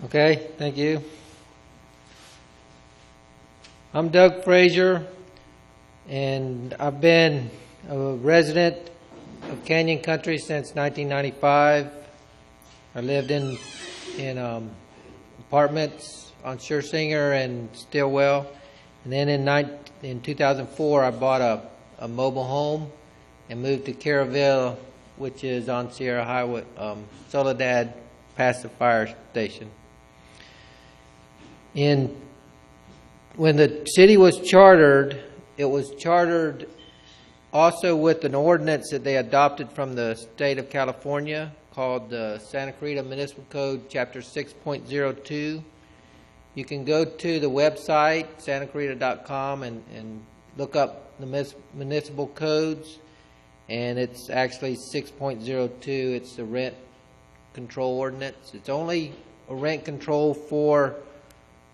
Okay, thank you. I'm Doug Fraser, and I've been a resident of Canyon Country since 1995. I lived in apartments on Scherzinger and Stillwell, and then in 2004 I bought a mobile home and moved to Caraville, which is on Sierra Highway, Soledad, past the fire station. When the city was chartered, it was chartered also with an ordinance that they adopted from the state of California called the Santa Clarita Municipal Code, Chapter 6.02. You can go to the website, santaclarita.com, and look up the municipal codes, and it's actually 6.02. It's the rent control ordinance. It's only a rent control for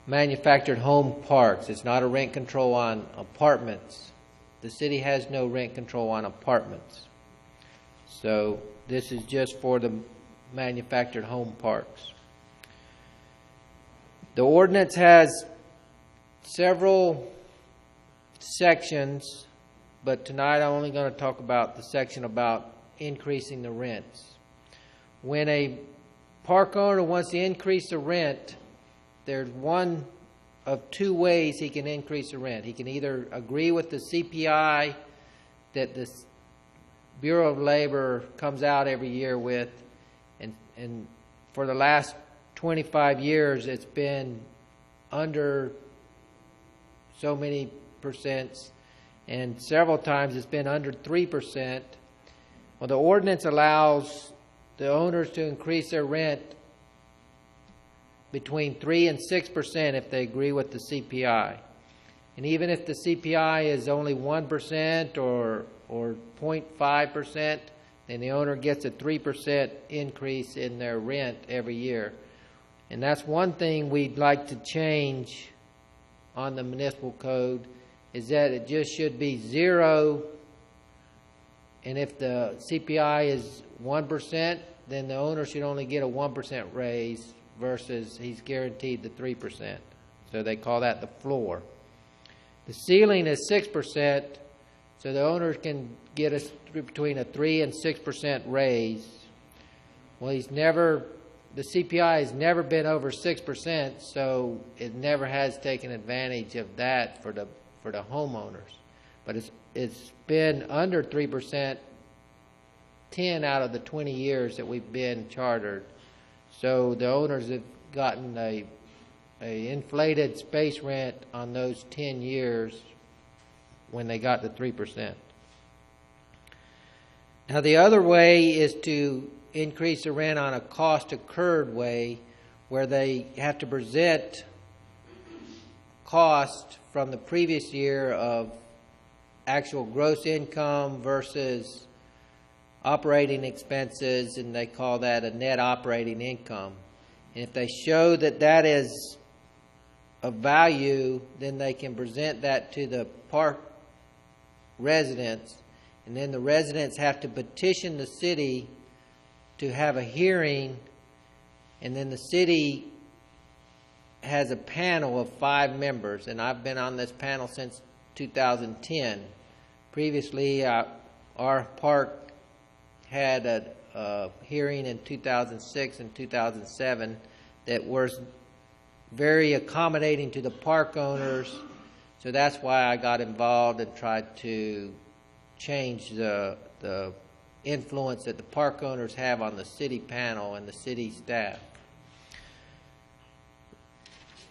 manufactured home parks. It's not a rent control on apartments. The city has no rent control on apartments. So this is just for the manufactured home parks. The ordinance has several sections, but tonight I'm only going to talk about the section about increasing the rents. When a park owner wants to increase the rent, there's one of two ways he can increase the rent. He can either agree with the CPI that the Bureau of Labor comes out every year with, and for the last 25 years it's been under so many percents, and several times it's been under 3%. Well, the ordinance allows the owners to increase their rent between 3 and 6% if they agree with the CPI. And even if the CPI is only 1% or 0.5%, then the owner gets a 3% increase in their rent every year. And that's one thing we'd like to change on the municipal code, is that it just should be 0, and if the CPI is 1%, then the owner should only get a 1% raise versus he's guaranteed the 3%. So they call that the floor. The ceiling is 6%, so the owner can get between a 3 and 6% raise. Well, the CPI has never been over 6%, so it never has taken advantage of that for the homeowners. But it's been under 3% 10 out of the 20 years that we've been chartered. So the owners have gotten a inflated space rent on those 10 years when they got the 3%. Now the other way is to increase the rent on a cost incurred way, where they have to present cost from the previous year of actual gross income versus operating expenses, and they call that a net operating income. And if they show that that is of value, then they can present that to the park residents, and then the residents have to petition the city to have a hearing, and then the city has a panel of 5 members, and I've been on this panel since 2010. Previously, our park had a hearing in 2006 and 2007 that was very accommodating to the park owners, so that's why I got involved and tried to change the influence that the park owners have on the city panel and the city staff.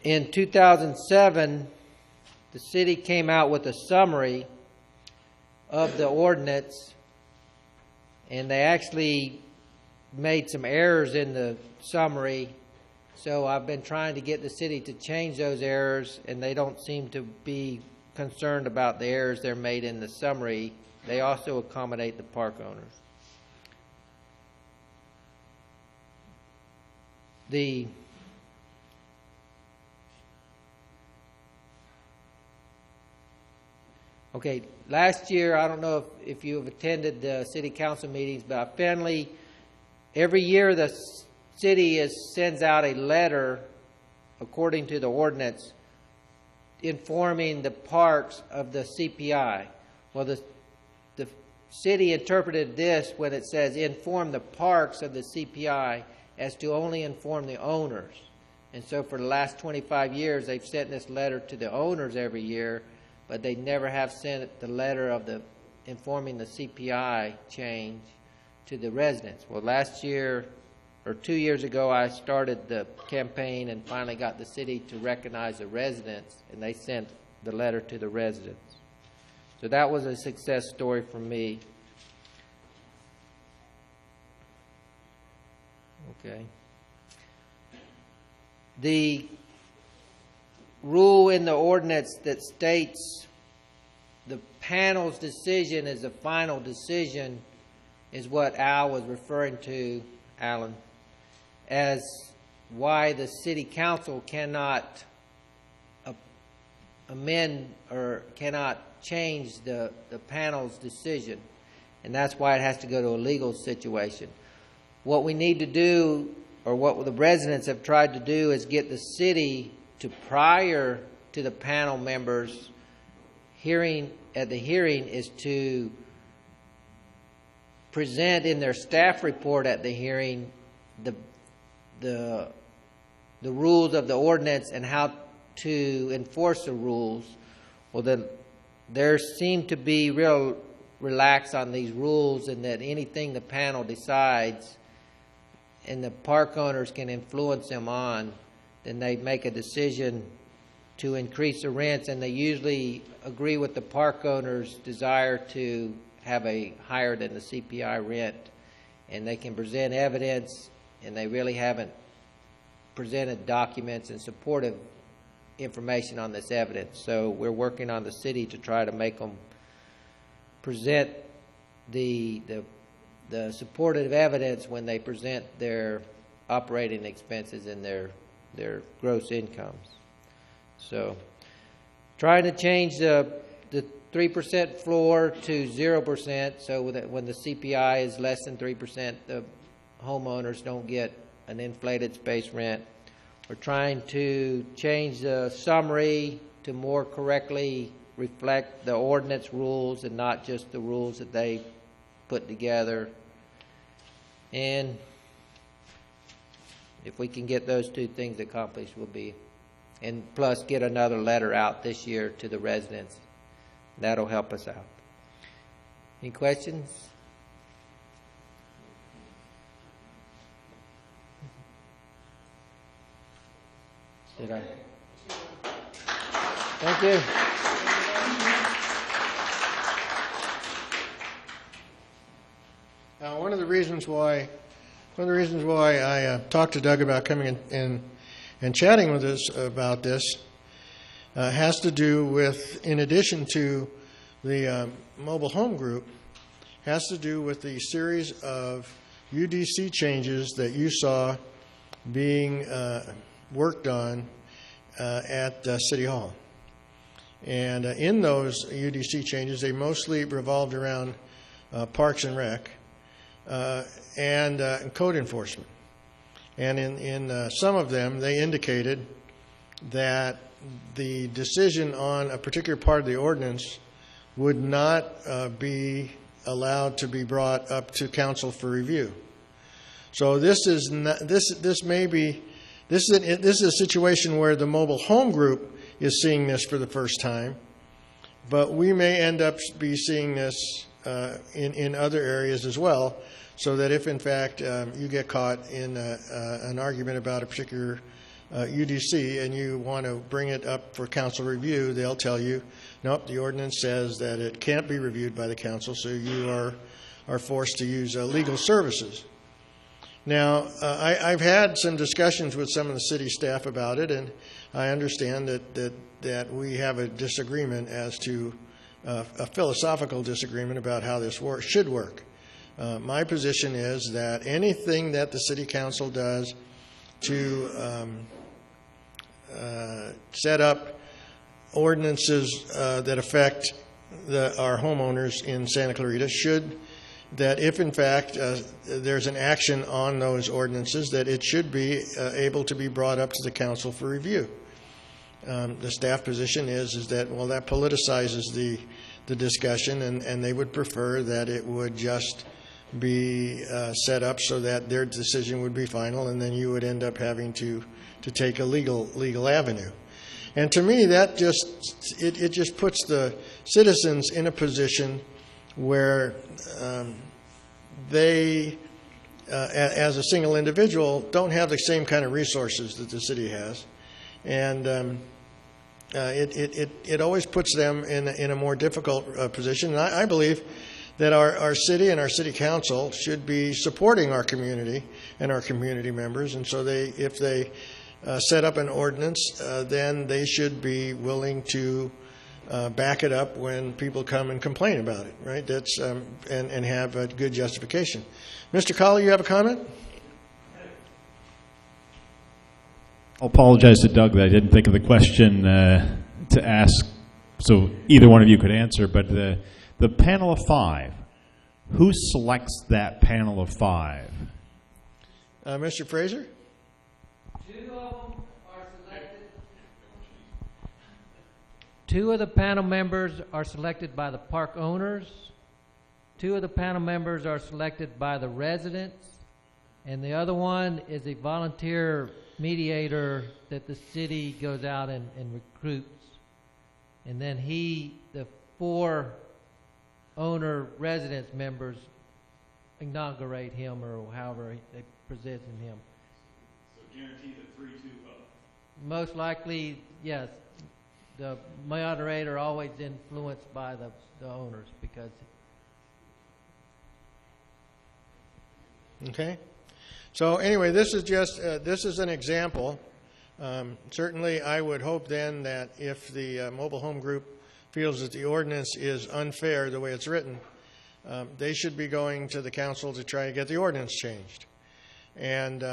In 2007, the city came out with a summary of the ordinance, and they actually made some errors in the summary. So I've been trying to get the city to change those errors, and they don't seem to be concerned about the errors they're made in the summary. They also accommodate the park owners. Okay, last year, I don't know if you have attended the city council meetings, but apparently every year the city sends out a letter, according to the ordinance, informing the parks of the CPI. Well, the city interpreted this when it says inform the parks of the CPI as to only inform the owners. And so for the last 25 years, they've sent this letter to the owners every year, but they never have sent the letter of the informing the CPI change to the residents. Well, last year, or 2 years ago, I started the campaign and finally got the city to recognize the residents, and they sent the letter to the residents. So that was a success story for me. Okay. The rule in the ordinance that states the panel's decision is the final decision is what Al was referring to, Alan, as why the city council cannot amend or cannot change the panel's decision. And that's why it has to go to a legal situation. What we need to do, or what the residents have tried to do, is get the city to, prior to the panel members hearing, at the hearing, is to present in their staff report at the hearing the rules of the ordinance and how to enforce the rules. Well, there seem to be real relax on these rules, and that anything the panel decides and the park owners can influence them on, then they make a decision to increase the rents, and they usually agree with the park owners' desire to have a higher than the CPI rent, and they can present evidence, and they really haven't presented documents and supportive information on this evidence. So we're working on the city to try to make them present the supportive evidence when they present their operating expenses and their gross incomes. So trying to change the 3% floor to 0%, so that when the CPI is less than 3%, the homeowners don't get an inflated space rent. We're trying to change the summary to more correctly reflect the ordinance rules and not just the rules that they put together. And if we can get those two things accomplished, we'll be, and plus get another letter out this year to the residents. That'll help us out. Any questions? Did I? Thank you. One of the reasons why I talked to Doug about coming in and chatting with us about this has to do with, in addition to the mobile home group, has to do with the series of UDC changes that you saw being worked on at City Hall. And in those UDC changes, they mostly revolved around Parks and Rec and code enforcement. And in some of them, they indicated that the decision on a particular part of the ordinance would not be allowed to be brought up to council for review. So this is not, this is a situation where the mobile home group is seeing this for the first time, but we may end up be seeing this in other areas as well, so that if in fact you get caught in an argument about a particular UDC and you want to bring it up for council review, they'll tell you, nope, the ordinance says that it can't be reviewed by the council, so you are forced to use legal services. Now, I've had some discussions with some of the city staff about it, and I understand that we have a disagreement as to a philosophical disagreement about how this should work. My position is that anything that the city council does to set up ordinances that affect our homeowners in Santa Clarita should that if in fact there's an action on those ordinances, that it should be able to be brought up to the council for review. The staff position is that, well, that politicizes the discussion, and they would prefer that it would just be set up so that their decision would be final, and then you would end up having to take a legal avenue. And to me, that it just puts the citizens in a position where they, as a single individual, don't have the same kind of resources that the city has, and it always puts them in a more difficult position. And I believe that our city and our city council should be supporting our community and our community members, and so if they set up an ordinance, then they should be willing to back it up when people come and complain about it, right? That's and have a good justification. Mr. Collier, you have a comment? I'll apologize to Doug that I didn't think of the question to ask, so either one of you could answer, but the panel of 5, who selects that panel of 5? Mr. Fraser? 2 of them are selected. 2 of the panel members are selected by the park owners. 2 of the panel members are selected by the residents. And the other one is a volunteer mediator that the city goes out and recruits. And then the 4 owner residence members inaugurate him, or however they present him. So guarantee the 3-2 vote? Most likely, yes. The moderator always influenced by the owners, because. Okay. So anyway, this is just this is an example. Certainly, I would hope then that if the mobile home group feels that the ordinance is unfair the way it's written, they should be going to the council to try to get the ordinance changed. And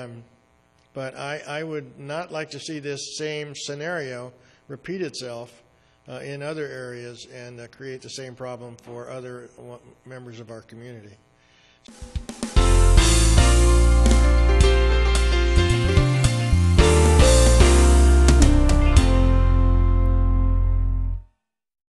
but I would not like to see this same scenario repeat itself in other areas and create the same problem for other members of our community.